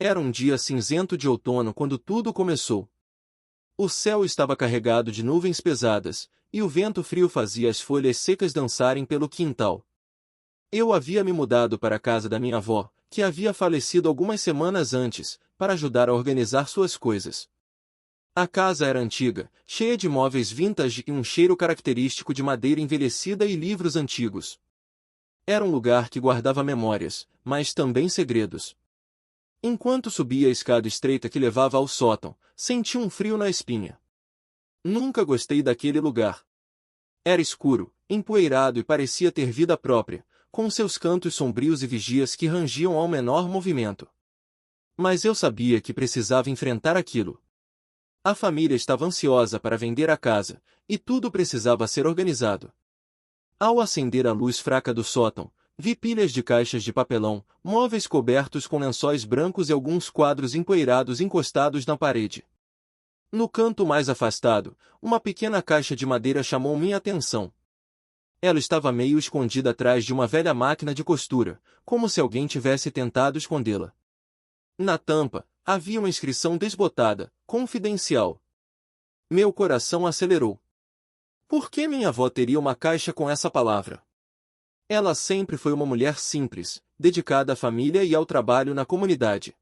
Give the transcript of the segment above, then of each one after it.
Era um dia cinzento de outono quando tudo começou. O céu estava carregado de nuvens pesadas, e o vento frio fazia as folhas secas dançarem pelo quintal. Eu havia me mudado para a casa da minha avó, que havia falecido algumas semanas antes, para ajudar a organizar suas coisas. A casa era antiga, cheia de móveis vintage e um cheiro característico de madeira envelhecida e livros antigos. Era um lugar que guardava memórias, mas também segredos. Enquanto subia a escada estreita que levava ao sótão, senti um frio na espinha. Nunca gostei daquele lugar. Era escuro, empoeirado e parecia ter vida própria, com seus cantos sombrios e vigias que rangiam ao menor movimento. Mas eu sabia que precisava enfrentar aquilo. A família estava ansiosa para vender a casa, e tudo precisava ser organizado. Ao acender a luz fraca do sótão, vi pilhas de caixas de papelão, móveis cobertos com lençóis brancos e alguns quadros empoeirados encostados na parede. No canto mais afastado, uma pequena caixa de madeira chamou minha atenção. Ela estava meio escondida atrás de uma velha máquina de costura, como se alguém tivesse tentado escondê-la. Na tampa, havia uma inscrição desbotada, confidencial. Meu coração acelerou. Por que minha avó teria uma caixa com essa palavra? Ela sempre foi uma mulher simples, dedicada à família e ao trabalho na comunidade.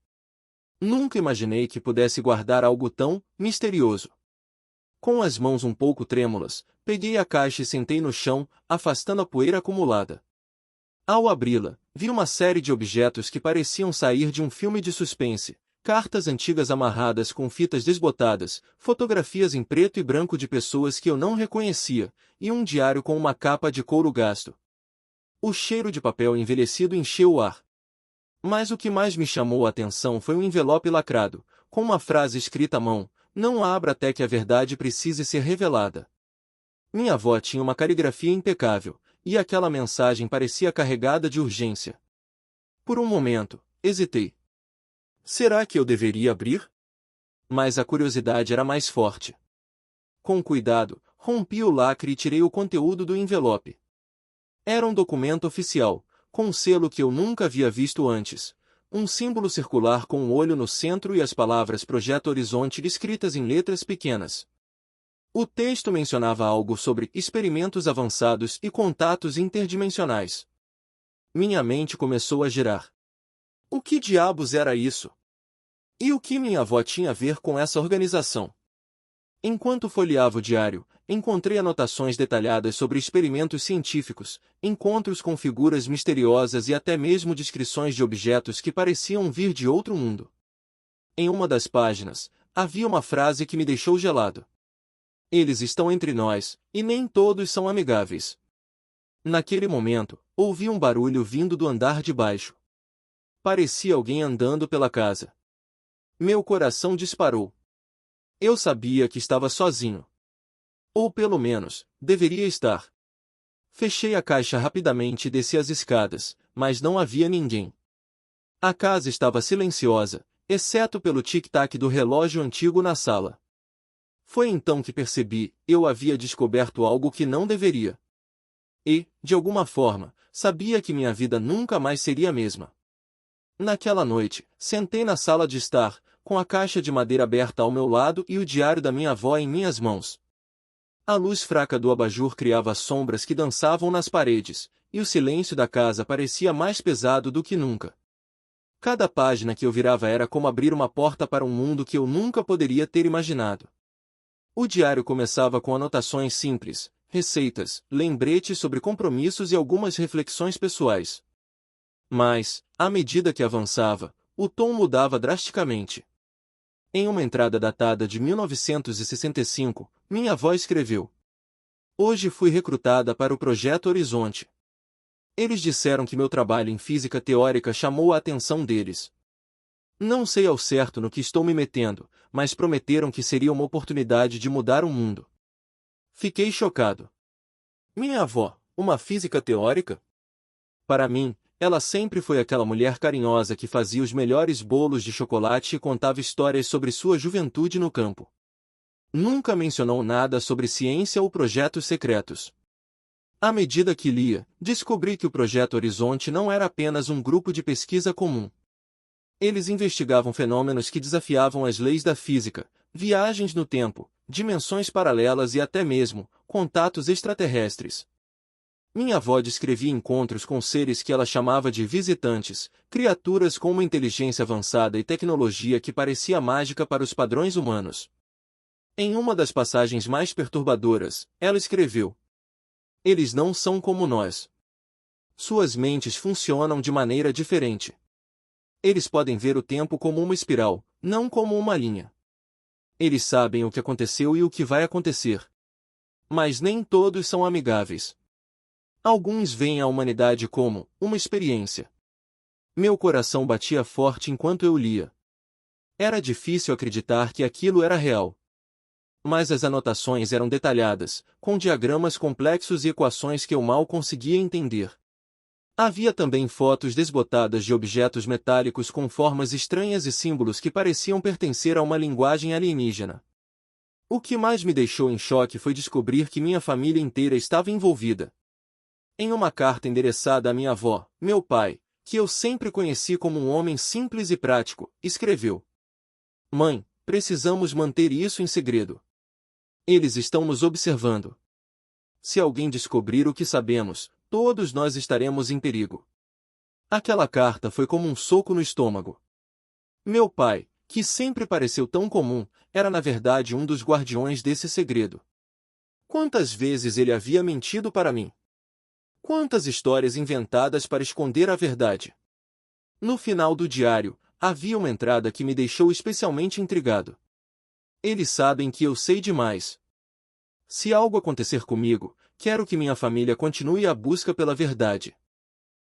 Nunca imaginei que pudesse guardar algo tão misterioso. Com as mãos um pouco trêmulas, peguei a caixa e sentei no chão, afastando a poeira acumulada. Ao abri-la, vi uma série de objetos que pareciam sair de um filme de suspense: cartas antigas amarradas com fitas desbotadas, fotografias em preto e branco de pessoas que eu não reconhecia, e um diário com uma capa de couro gasto. O cheiro de papel envelhecido encheu o ar. Mas o que mais me chamou a atenção foi um envelope lacrado, com uma frase escrita à mão: "Não abra até que a verdade precise ser revelada." Minha avó tinha uma caligrafia impecável, e aquela mensagem parecia carregada de urgência. Por um momento, hesitei. Será que eu deveria abrir? Mas a curiosidade era mais forte. Com cuidado, rompi o lacre e tirei o conteúdo do envelope. Era um documento oficial, com um selo que eu nunca havia visto antes, um símbolo circular com um olho no centro e as palavras Projeto Horizonte escritas em letras pequenas. O texto mencionava algo sobre experimentos avançados e contatos interdimensionais. Minha mente começou a girar. O que diabos era isso? E o que minha avó tinha a ver com essa organização? Enquanto folheava o diário, encontrei anotações detalhadas sobre experimentos científicos, encontros com figuras misteriosas e até mesmo descrições de objetos que pareciam vir de outro mundo. Em uma das páginas, havia uma frase que me deixou gelado. Eles estão entre nós, e nem todos são amigáveis. Naquele momento, ouvi um barulho vindo do andar de baixo. Parecia alguém andando pela casa. Meu coração disparou. Eu sabia que estava sozinho. Ou pelo menos, deveria estar. Fechei a caixa rapidamente e desci as escadas, mas não havia ninguém. A casa estava silenciosa, exceto pelo tic-tac do relógio antigo na sala. Foi então que percebi: eu havia descoberto algo que não deveria. E, de alguma forma, sabia que minha vida nunca mais seria a mesma. Naquela noite, sentei na sala de estar, com a caixa de madeira aberta ao meu lado e o diário da minha avó em minhas mãos. A luz fraca do abajur criava sombras que dançavam nas paredes, e o silêncio da casa parecia mais pesado do que nunca. Cada página que eu virava era como abrir uma porta para um mundo que eu nunca poderia ter imaginado. O diário começava com anotações simples, receitas, lembretes sobre compromissos e algumas reflexões pessoais. Mas, à medida que avançava, o tom mudava drasticamente. Em uma entrada datada de 1965, minha avó escreveu: "Hoje fui recrutada para o Projeto Horizonte. Eles disseram que meu trabalho em física teórica chamou a atenção deles. Não sei ao certo no que estou me metendo, mas prometeram que seria uma oportunidade de mudar o mundo." Fiquei chocado. Minha avó, uma física teórica? Para mim, ela sempre foi aquela mulher carinhosa que fazia os melhores bolos de chocolate e contava histórias sobre sua juventude no campo. Nunca mencionou nada sobre ciência ou projetos secretos. À medida que lia, descobri que o Projeto Horizonte não era apenas um grupo de pesquisa comum. Eles investigavam fenômenos que desafiavam as leis da física, viagens no tempo, dimensões paralelas e até mesmo contatos extraterrestres. Minha avó descrevia encontros com seres que ela chamava de visitantes, criaturas com uma inteligência avançada e tecnologia que parecia mágica para os padrões humanos. Em uma das passagens mais perturbadoras, ela escreveu: "Eles não são como nós. Suas mentes funcionam de maneira diferente. Eles podem ver o tempo como uma espiral, não como uma linha. Eles sabem o que aconteceu e o que vai acontecer. Mas nem todos são amigáveis. Alguns veem a humanidade como uma experiência." Meu coração batia forte enquanto eu lia. Era difícil acreditar que aquilo era real. Mas as anotações eram detalhadas, com diagramas complexos e equações que eu mal conseguia entender. Havia também fotos desbotadas de objetos metálicos com formas estranhas e símbolos que pareciam pertencer a uma linguagem alienígena. O que mais me deixou em choque foi descobrir que minha família inteira estava envolvida. Em uma carta endereçada à minha avó, meu pai, que eu sempre conheci como um homem simples e prático, escreveu: "Mãe, precisamos manter isso em segredo. Eles estão nos observando. Se alguém descobrir o que sabemos, todos nós estaremos em perigo." Aquela carta foi como um soco no estômago. Meu pai, que sempre pareceu tão comum, era na verdade um dos guardiões desse segredo. Quantas vezes ele havia mentido para mim? Quantas histórias inventadas para esconder a verdade? No final do diário, havia uma entrada que me deixou especialmente intrigado. "Eles sabem que eu sei demais. Se algo acontecer comigo, quero que minha família continue a busca pela verdade.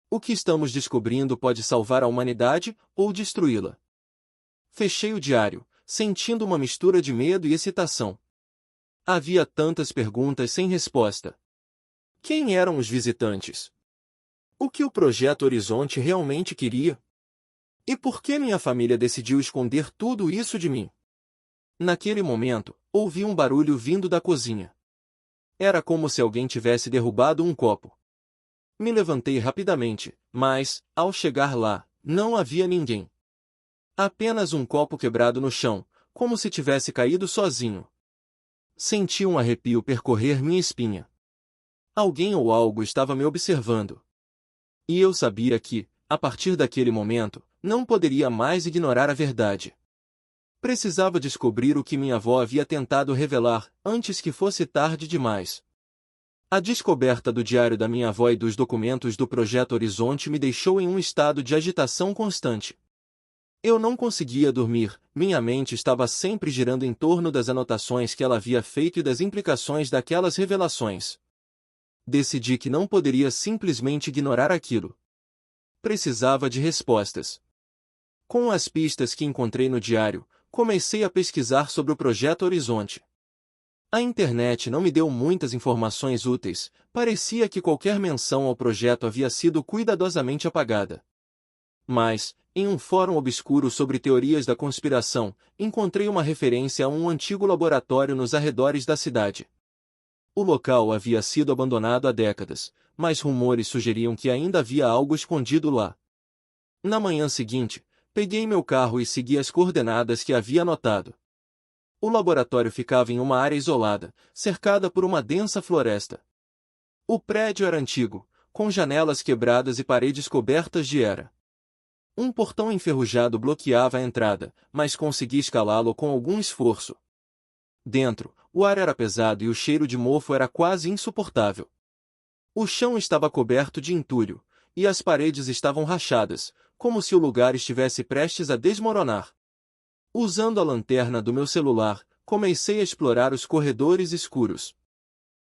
O que estamos descobrindo pode salvar a humanidade ou destruí-la." Fechei o diário, sentindo uma mistura de medo e excitação. Havia tantas perguntas sem resposta. Quem eram os visitantes? O que o Projeto Horizonte realmente queria? E por que minha família decidiu esconder tudo isso de mim? Naquele momento, ouvi um barulho vindo da cozinha. Era como se alguém tivesse derrubado um copo. Me levantei rapidamente, mas, ao chegar lá, não havia ninguém. Apenas um copo quebrado no chão, como se tivesse caído sozinho. Senti um arrepio percorrer minha espinha. Alguém ou algo estava me observando. E eu sabia que, a partir daquele momento, não poderia mais ignorar a verdade. Precisava descobrir o que minha avó havia tentado revelar, antes que fosse tarde demais. A descoberta do diário da minha avó e dos documentos do Projeto Horizonte me deixou em um estado de agitação constante. Eu não conseguia dormir, minha mente estava sempre girando em torno das anotações que ela havia feito e das implicações daquelas revelações. Decidi que não poderia simplesmente ignorar aquilo. Precisava de respostas. Com as pistas que encontrei no diário, comecei a pesquisar sobre o Projeto Horizonte. A internet não me deu muitas informações úteis, parecia que qualquer menção ao projeto havia sido cuidadosamente apagada. Mas, em um fórum obscuro sobre teorias da conspiração, encontrei uma referência a um antigo laboratório nos arredores da cidade. O local havia sido abandonado há décadas, mas rumores sugeriam que ainda havia algo escondido lá. Na manhã seguinte, peguei meu carro e segui as coordenadas que havia anotado. O laboratório ficava em uma área isolada, cercada por uma densa floresta. O prédio era antigo, com janelas quebradas e paredes cobertas de era. Um portão enferrujado bloqueava a entrada, mas consegui escalá-lo com algum esforço. Dentro, o ar era pesado e o cheiro de mofo era quase insuportável. O chão estava coberto de entulho, e as paredes estavam rachadas, como se o lugar estivesse prestes a desmoronar. Usando a lanterna do meu celular, comecei a explorar os corredores escuros.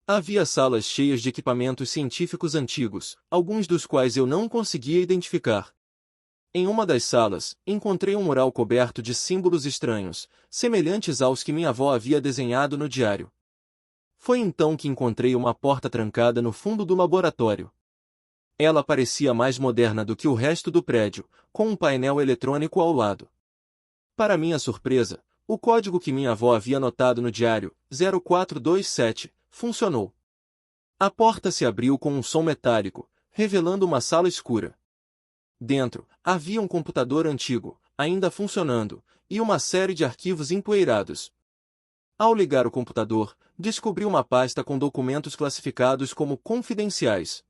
Havia salas cheias de equipamentos científicos antigos, alguns dos quais eu não conseguia identificar. Em uma das salas, encontrei um mural coberto de símbolos estranhos, semelhantes aos que minha avó havia desenhado no diário. Foi então que encontrei uma porta trancada no fundo do laboratório. Ela parecia mais moderna do que o resto do prédio, com um painel eletrônico ao lado. Para minha surpresa, o código que minha avó havia anotado no diário, 0427, funcionou. A porta se abriu com um som metálico, revelando uma sala escura. Dentro, havia um computador antigo, ainda funcionando, e uma série de arquivos empoeirados. Ao ligar o computador, descobri uma pasta com documentos classificados como confidenciais.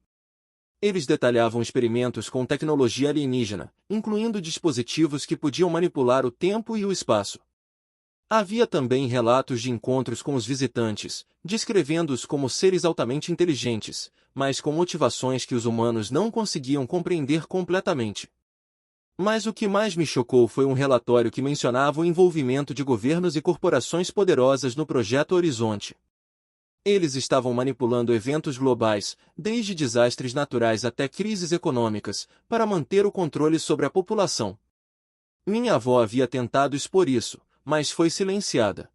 Eles detalhavam experimentos com tecnologia alienígena, incluindo dispositivos que podiam manipular o tempo e o espaço. Havia também relatos de encontros com os visitantes, descrevendo-os como seres altamente inteligentes, mas com motivações que os humanos não conseguiam compreender completamente. Mas o que mais me chocou foi um relatório que mencionava o envolvimento de governos e corporações poderosas no Projeto Horizonte. Eles estavam manipulando eventos globais, desde desastres naturais até crises econômicas, para manter o controle sobre a população. Minha avó havia tentado expor isso, mas foi silenciada.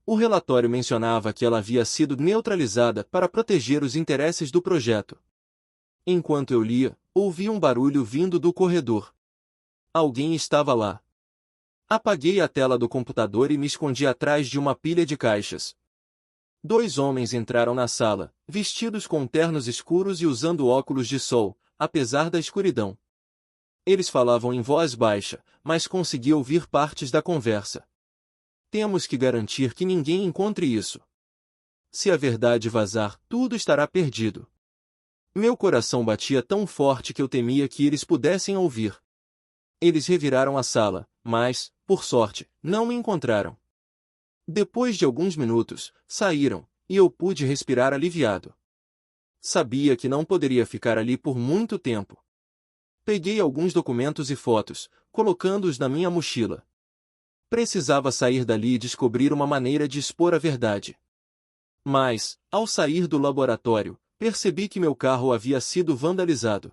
O relatório mencionava que ela havia sido neutralizada para proteger os interesses do projeto. Enquanto eu lia, ouvi um barulho vindo do corredor. Alguém estava lá. Apaguei a tela do computador e me escondi atrás de uma pilha de caixas. 2 homens entraram na sala, vestidos com ternos escuros e usando óculos de sol, apesar da escuridão. Eles falavam em voz baixa, mas consegui ouvir partes da conversa. Temos que garantir que ninguém encontre isso. Se a verdade vazar, tudo estará perdido. Meu coração batia tão forte que eu temia que eles pudessem ouvir. Eles reviraram a sala, mas, por sorte, não me encontraram. Depois de alguns minutos, saíram, e eu pude respirar aliviado. Sabia que não poderia ficar ali por muito tempo. Peguei alguns documentos e fotos, colocando-os na minha mochila. Precisava sair dali e descobrir uma maneira de expor a verdade. Mas, ao sair do laboratório, percebi que meu carro havia sido vandalizado.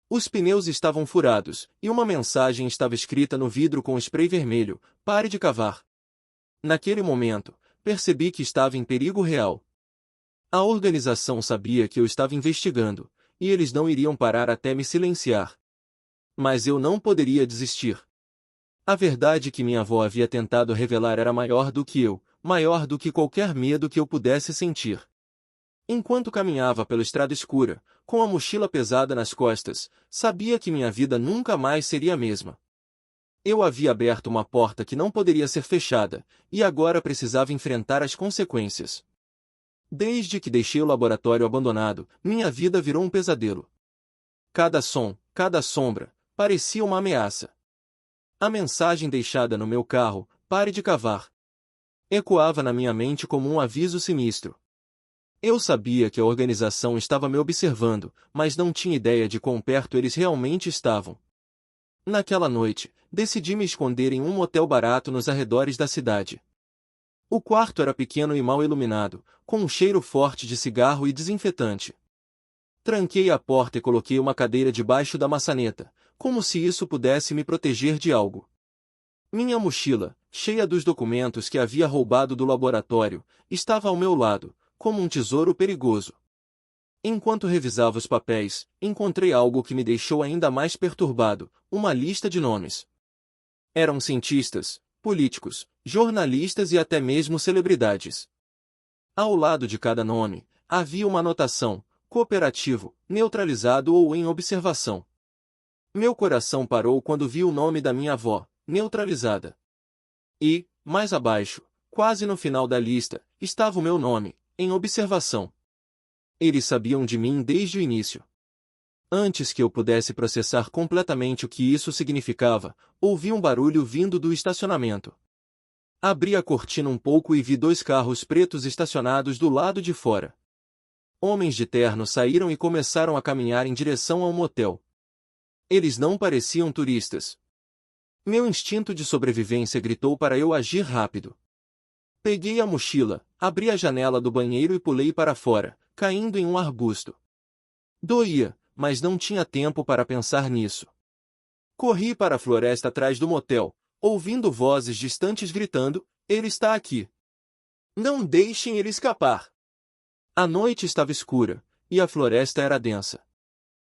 Os pneus estavam furados, e uma mensagem estava escrita no vidro com spray vermelho: "Pare de cavar." Naquele momento, percebi que estava em perigo real. A organização sabia que eu estava investigando, e eles não iriam parar até me silenciar. Mas eu não poderia desistir. A verdade que minha avó havia tentado revelar era maior do que eu, maior do que qualquer medo que eu pudesse sentir. Enquanto caminhava pela estrada escura, com a mochila pesada nas costas, sabia que minha vida nunca mais seria a mesma. Eu havia aberto uma porta que não poderia ser fechada, e agora precisava enfrentar as consequências. Desde que deixei o laboratório abandonado, minha vida virou um pesadelo. Cada som, cada sombra, parecia uma ameaça. A mensagem deixada no meu carro: "Pare de cavar", ecoava na minha mente como um aviso sinistro. Eu sabia que a organização estava me observando, mas não tinha ideia de quão perto eles realmente estavam. Naquela noite, decidi me esconder em um motel barato nos arredores da cidade. O quarto era pequeno e mal iluminado, com um cheiro forte de cigarro e desinfetante. Tranquei a porta e coloquei uma cadeira debaixo da maçaneta, como se isso pudesse me proteger de algo. Minha mochila, cheia dos documentos que havia roubado do laboratório, estava ao meu lado, como um tesouro perigoso. Enquanto revisava os papéis, encontrei algo que me deixou ainda mais perturbado: uma lista de nomes. Eram cientistas, políticos, jornalistas e até mesmo celebridades. Ao lado de cada nome, havia uma anotação: cooperativo, neutralizado ou em observação. Meu coração parou quando vi o nome da minha avó, neutralizada. E, mais abaixo, quase no final da lista, estava o meu nome, em observação. Eles sabiam de mim desde o início. Antes que eu pudesse processar completamente o que isso significava, ouvi um barulho vindo do estacionamento. Abri a cortina um pouco e vi 2 carros pretos estacionados do lado de fora. Homens de terno saíram e começaram a caminhar em direção ao motel. Eles não pareciam turistas. Meu instinto de sobrevivência gritou para eu agir rápido. Peguei a mochila, abri a janela do banheiro e pulei para fora, caindo em um arbusto. Doía, mas não tinha tempo para pensar nisso. Corri para a floresta atrás do motel, ouvindo vozes distantes gritando: "Ele está aqui! Não deixem ele escapar!" A noite estava escura, e a floresta era densa.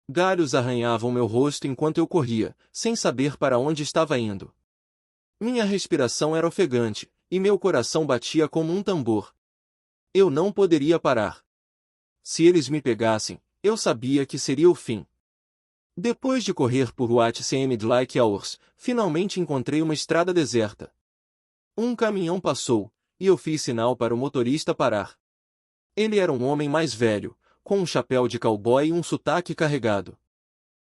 Galhos arranhavam meu rosto enquanto eu corria, sem saber para onde estava indo. Minha respiração era ofegante, e meu coração batia como um tambor. Eu não poderia parar. Se eles me pegassem, eu sabia que seria o fim. Depois de correr por what seemed like hours, finalmente encontrei uma estrada deserta. Um caminhão passou, e eu fiz sinal para o motorista parar. Ele era um homem mais velho, com um chapéu de cowboy e um sotaque carregado.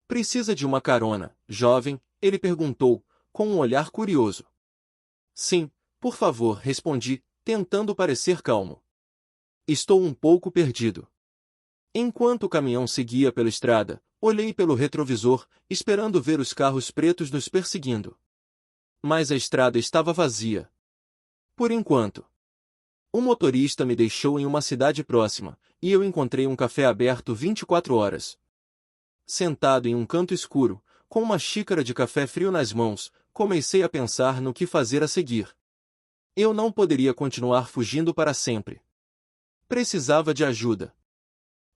Precisa de uma carona, jovem? Ele perguntou, com um olhar curioso. Sim, por favor, respondi, tentando parecer calmo. Estou um pouco perdido. Enquanto o caminhão seguia pela estrada, olhei pelo retrovisor, esperando ver os carros pretos nos perseguindo. Mas a estrada estava vazia. Por enquanto. O motorista me deixou em uma cidade próxima, e eu encontrei um café aberto 24 horas. Sentado em um canto escuro, com uma xícara de café frio nas mãos, comecei a pensar no que fazer a seguir. Eu não poderia continuar fugindo para sempre. Precisava de ajuda.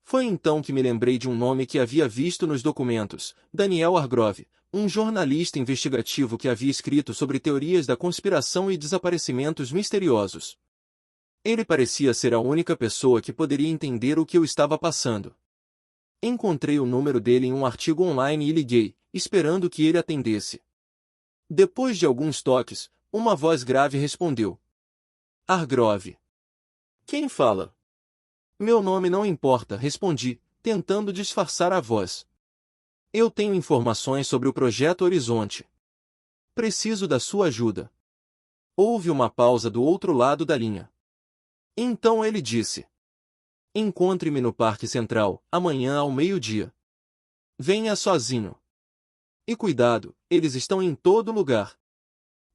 Foi então que me lembrei de um nome que havia visto nos documentos, Daniel Hargrove, um jornalista investigativo que havia escrito sobre teorias da conspiração e desaparecimentos misteriosos. Ele parecia ser a única pessoa que poderia entender o que eu estava passando. Encontrei o número dele em um artigo online e liguei, esperando que ele atendesse. Depois de alguns toques, uma voz grave respondeu. Hargrove. Quem fala? Meu nome não importa, respondi, tentando disfarçar a voz. Eu tenho informações sobre o Projeto Horizonte. Preciso da sua ajuda. Houve uma pausa do outro lado da linha. Então ele disse. Encontre-me no Parque Central, amanhã ao meio-dia. Venha sozinho. E cuidado, eles estão em todo lugar.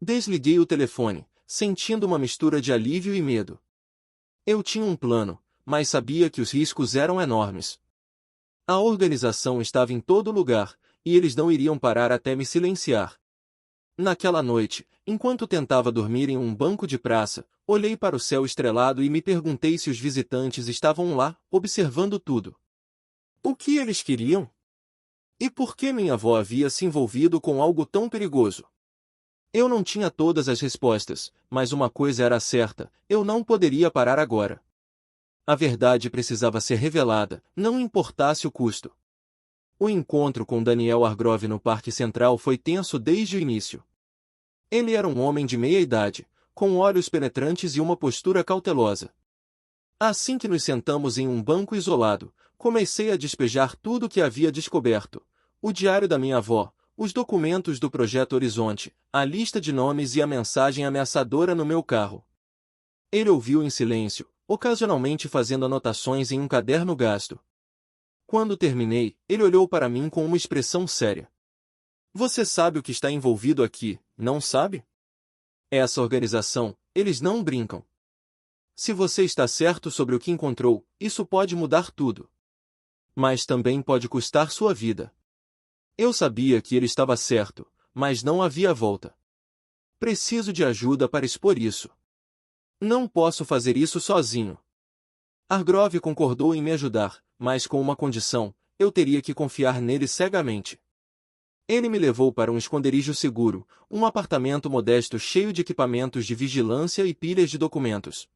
Desliguei o telefone, sentindo uma mistura de alívio e medo. Eu tinha um plano, mas sabia que os riscos eram enormes. A organização estava em todo lugar, e eles não iriam parar até me silenciar. Naquela noite, enquanto tentava dormir em um banco de praça, olhei para o céu estrelado e me perguntei se os visitantes estavam lá, observando tudo. O que eles queriam? E por que minha avó havia se envolvido com algo tão perigoso? Eu não tinha todas as respostas, mas uma coisa era certa, eu não poderia parar agora. A verdade precisava ser revelada, não importasse o custo. O encontro com Daniel Hargrove no Parque Central foi tenso desde o início. Ele era um homem de meia idade, com olhos penetrantes e uma postura cautelosa. Assim que nos sentamos em um banco isolado, comecei a despejar tudo o que havia descoberto. O diário da minha avó, os documentos do Projeto Horizonte, a lista de nomes e a mensagem ameaçadora no meu carro. Ele ouviu em silêncio, ocasionalmente fazendo anotações em um caderno gasto. Quando terminei, ele olhou para mim com uma expressão séria. Você sabe o que está envolvido aqui, não sabe? Essa organização, eles não brincam. Se você está certo sobre o que encontrou, isso pode mudar tudo. Mas também pode custar sua vida. Eu sabia que ele estava certo, mas não havia volta. Preciso de ajuda para expor isso. Não posso fazer isso sozinho. Hargrove concordou em me ajudar, mas com uma condição, eu teria que confiar nele cegamente. Ele me levou para um esconderijo seguro, um apartamento modesto cheio de equipamentos de vigilância e pilhas de documentos.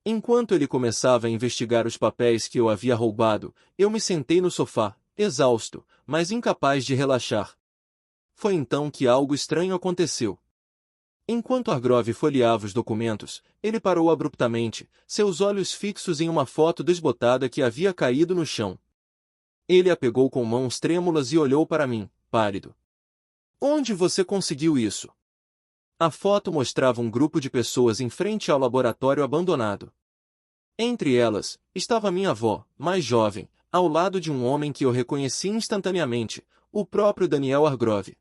Enquanto ele começava a investigar os papéis que eu havia roubado, eu me sentei no sofá, exausto, mas incapaz de relaxar. Foi então que algo estranho aconteceu. Enquanto Hargrove folheava os documentos, ele parou abruptamente, seus olhos fixos em uma foto desbotada que havia caído no chão. Ele a pegou com mãos trêmulas e olhou para mim, pálido. Onde você conseguiu isso? A foto mostrava um grupo de pessoas em frente ao laboratório abandonado. Entre elas, estava minha avó, mais jovem, ao lado de um homem que eu reconheci instantaneamente, o próprio Daniel Hargrove.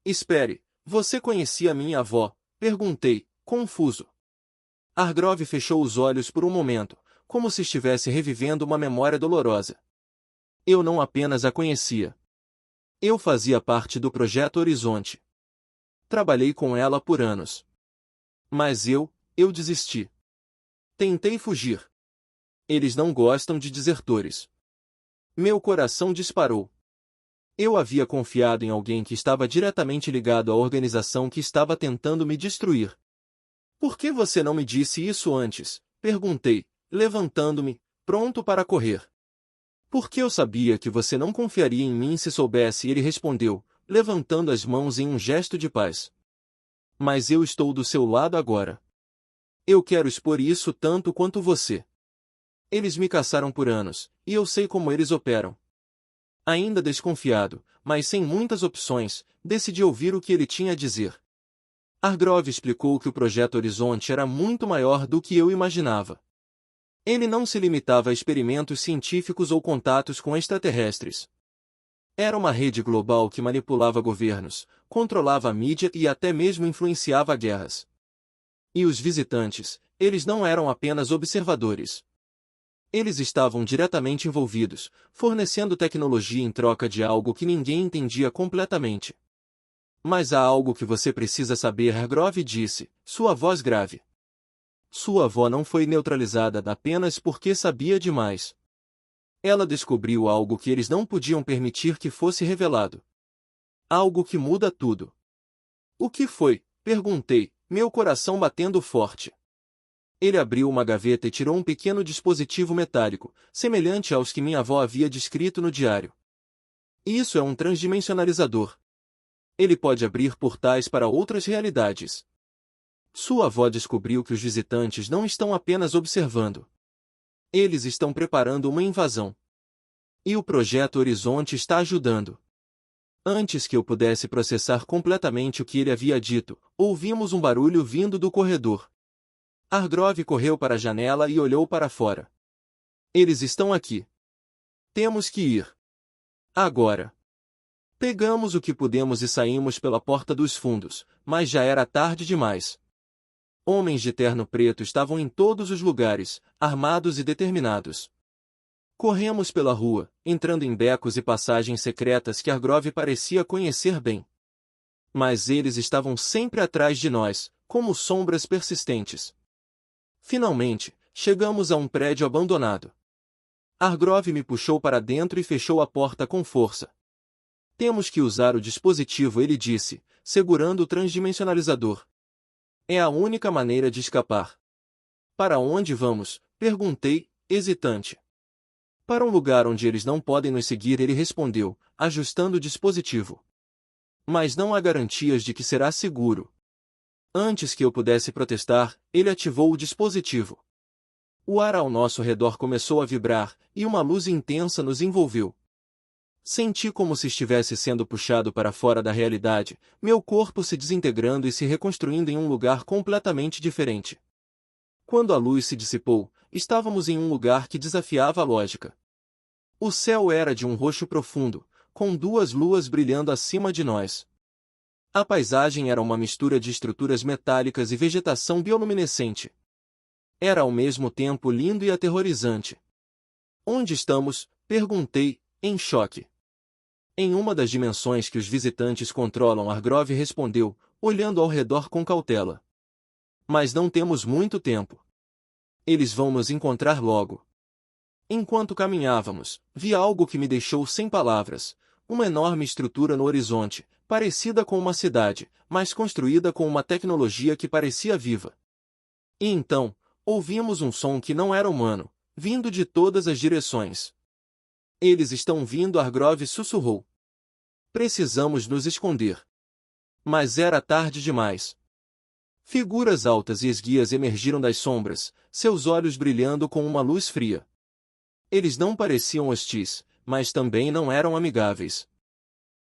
Espere, você conhecia minha avó? Perguntei, confuso. Hargrove fechou os olhos por um momento, como se estivesse revivendo uma memória dolorosa. Eu não apenas a conhecia. Eu fazia parte do Projeto Horizonte. Trabalhei com ela por anos. Mas eu desisti. Tentei fugir. Eles não gostam de desertores. Meu coração disparou. Eu havia confiado em alguém que estava diretamente ligado à organização que estava tentando me destruir. Por que você não me disse isso antes? Perguntei, levantando-me, pronto para correr. Porque eu sabia que você não confiaria em mim se soubesse, ele respondeu, levantando as mãos em um gesto de paz. Mas eu estou do seu lado agora. Eu quero expor isso tanto quanto você. Eles me caçaram por anos, e eu sei como eles operam. Ainda desconfiado, mas sem muitas opções, decidi ouvir o que ele tinha a dizer. Hargrove explicou que o Projeto Horizonte era muito maior do que eu imaginava. Ele não se limitava a experimentos científicos ou contatos com extraterrestres. Era uma rede global que manipulava governos, controlava a mídia e até mesmo influenciava guerras. E os visitantes, eles não eram apenas observadores. Eles estavam diretamente envolvidos, fornecendo tecnologia em troca de algo que ninguém entendia completamente. Mas há algo que você precisa saber, Hargrove disse, sua voz grave. Sua avó não foi neutralizada apenas porque sabia demais. Ela descobriu algo que eles não podiam permitir que fosse revelado. Algo que muda tudo. O que foi? Perguntei, meu coração batendo forte. Ele abriu uma gaveta e tirou um pequeno dispositivo metálico, semelhante aos que minha avó havia descrito no diário. Isso é um transdimensionalizador. Ele pode abrir portais para outras realidades. Sua avó descobriu que os visitantes não estão apenas observando. Eles estão preparando uma invasão. E o Projeto Horizonte está ajudando. Antes que eu pudesse processar completamente o que ele havia dito, ouvimos um barulho vindo do corredor. Hargrove correu para a janela e olhou para fora. Eles estão aqui. Temos que ir. Agora. Pegamos o que pudemos e saímos pela porta dos fundos, mas já era tarde demais. Homens de terno preto estavam em todos os lugares, armados e determinados. Corremos pela rua, entrando em becos e passagens secretas que Hargrove parecia conhecer bem. Mas eles estavam sempre atrás de nós, como sombras persistentes. Finalmente, chegamos a um prédio abandonado. Hargrove me puxou para dentro e fechou a porta com força. Temos que usar o dispositivo, ele disse, segurando o transdimensionalizador. É a única maneira de escapar. Para onde vamos? Perguntei, hesitante. Para um lugar onde eles não podem nos seguir, ele respondeu, ajustando o dispositivo. Mas não há garantias de que será seguro. Antes que eu pudesse protestar, ele ativou o dispositivo. O ar ao nosso redor começou a vibrar, e uma luz intensa nos envolveu. Senti como se estivesse sendo puxado para fora da realidade, meu corpo se desintegrando e se reconstruindo em um lugar completamente diferente. Quando a luz se dissipou, estávamos em um lugar que desafiava a lógica. O céu era de um roxo profundo, com duas luas brilhando acima de nós. A paisagem era uma mistura de estruturas metálicas e vegetação bioluminescente. Era ao mesmo tempo lindo e aterrorizante. Onde estamos? Perguntei, em choque. Em uma das dimensões que os visitantes controlam, Hargrove respondeu, olhando ao redor com cautela. Mas não temos muito tempo. Eles vão nos encontrar logo. Enquanto caminhávamos, vi algo que me deixou sem palavras, uma enorme estrutura no horizonte, parecida com uma cidade, mas construída com uma tecnologia que parecia viva. E então, ouvimos um som que não era humano, vindo de todas as direções. Eles estão vindo, Hargrove sussurrou. Precisamos nos esconder. Mas era tarde demais. Figuras altas e esguias emergiram das sombras, seus olhos brilhando com uma luz fria. Eles não pareciam hostis, mas também não eram amigáveis.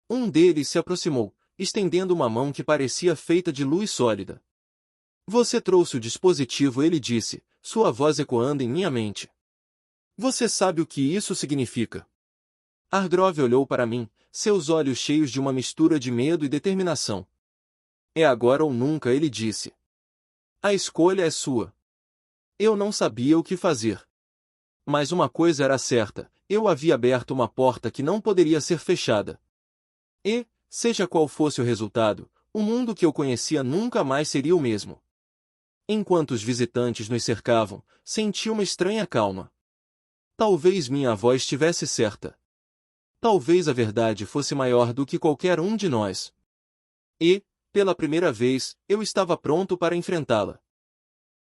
Um deles se aproximou, estendendo uma mão que parecia feita de luz sólida. Você trouxe o dispositivo, ele disse, sua voz ecoando em minha mente. Você sabe o que isso significa? Hargrove olhou para mim, seus olhos cheios de uma mistura de medo e determinação. É agora ou nunca, ele disse. A escolha é sua. Eu não sabia o que fazer. Mas uma coisa era certa, eu havia aberto uma porta que não poderia ser fechada. E, seja qual fosse o resultado, o mundo que eu conhecia nunca mais seria o mesmo. Enquanto os visitantes nos cercavam, senti uma estranha calma. Talvez minha avó estivesse certa. Talvez a verdade fosse maior do que qualquer um de nós. E, pela primeira vez, eu estava pronto para enfrentá-la.